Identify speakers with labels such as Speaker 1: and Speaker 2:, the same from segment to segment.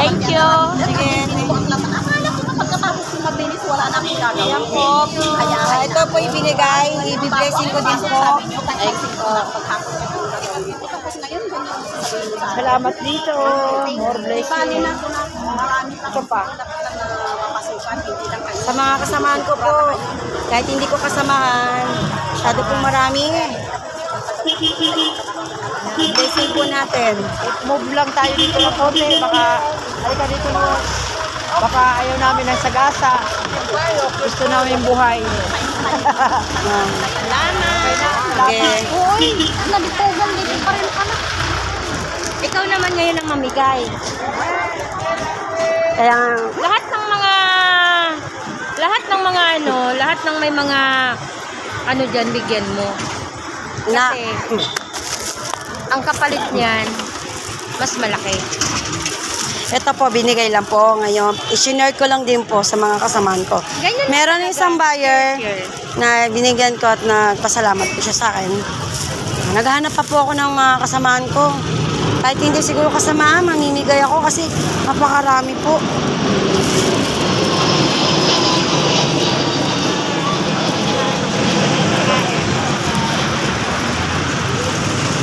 Speaker 1: Thank you.
Speaker 2: Sige.
Speaker 3: Akala ko kapag katapos yung mabilis, wala na akong gagawin.
Speaker 2: Ayan po. Ito po ibinigay. Ibiblessing ko din po.
Speaker 3: Tapos ngayon, ganyan ang sasabihin mo sa akin.
Speaker 2: Salamat dito. More
Speaker 3: Bali
Speaker 2: blessing.
Speaker 3: na ko na marami pa
Speaker 2: Ito pa.
Speaker 3: na mapasukan, hindi lang kayo.
Speaker 2: Sa mga kasamahan ko po, kahit hindi ko kasamahan, masyado pong marami. Blessing po natin. Move lang tayo dito ng konti. Baka, halika dito mo. Baka ayaw namin ng sagasa. Gusto namin buhay. Yan. Okay.
Speaker 1: Uy, nalitugan dito pa rin ka na.
Speaker 2: Ikaw naman ngayon ang mamigay. Kaya,
Speaker 1: Lahat ng mga lahat ng may mga ano diyan bigyan mo.
Speaker 2: na,
Speaker 1: Kasi ang kapalit niyan mas malaki.
Speaker 2: ito po, binigay lang po ngayon. I-share ko lang din po sa mga kasamahan ko.
Speaker 1: Ganyan lang
Speaker 2: Meron
Speaker 1: talaga.
Speaker 2: isang buyer
Speaker 1: Sure.
Speaker 2: na binigyan ko at nagpasalamat po siya sa akin. Naghahanap pa po ako ng mga kasamahan ko. Kahit hindi siguro kasamahan, mamimigay ako kasi napakarami po.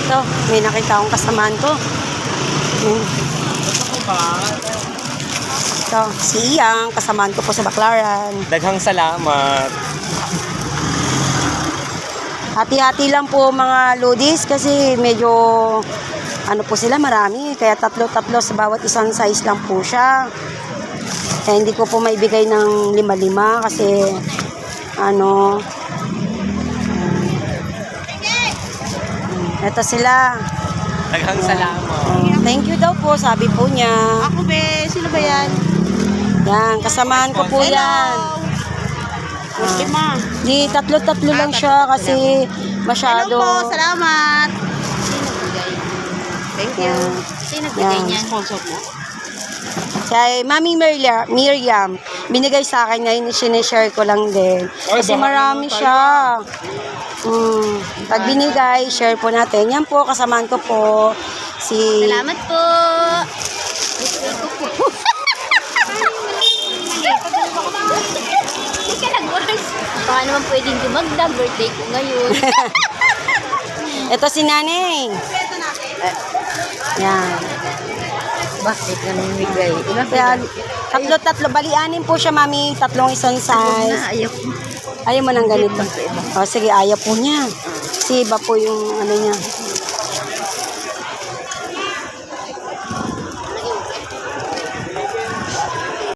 Speaker 2: Ito, may nakita akong kasamahan ko. Ito, si Iyang, kasamahan ko po sa Baclaran.
Speaker 4: Daghang salamat.
Speaker 2: Hati-hati lang po mga lodis kasi medyo ano po sila marami. Kaya tatlo-tatlo sa bawat isang size lang po siya. Kaya hindi ko po maibigay ng 5-5 kasi ano. Ito sila.
Speaker 4: Daghang salamat.
Speaker 2: Thank you daw po, sabi po niya.
Speaker 3: Ako be, sino ba yan?
Speaker 2: Yan, kasamahan ko po yan.
Speaker 3: Lima.
Speaker 2: Di tatlo-tatlo lang siya kasi masyado.
Speaker 3: Hello po, salamat. Thank you.
Speaker 2: Yan.
Speaker 3: Sino
Speaker 2: Yan.
Speaker 3: niyan? Sponsor mo?
Speaker 2: Kay Mami Miriam, binigay sa akin ngayon, sinishare ko lang din. Kasi marami siya. Pag binigay, share po natin. Yan po, kasamahan ko po. Si...
Speaker 1: Salamat po. Hindi ka nag-words. Baka naman pwedeng dumagdag. Birthday ko ngayon.
Speaker 2: Ito si Nanay. Yan.
Speaker 1: Bakit namimigay?
Speaker 2: Kaya, tatlo-tatlo. Balianin po siya, Mami. Tatlong isang size.
Speaker 1: Ayaw ko.
Speaker 2: Ayaw mo ng ganito. O, sige, ayaw po niya. Si iba po yung ano niya.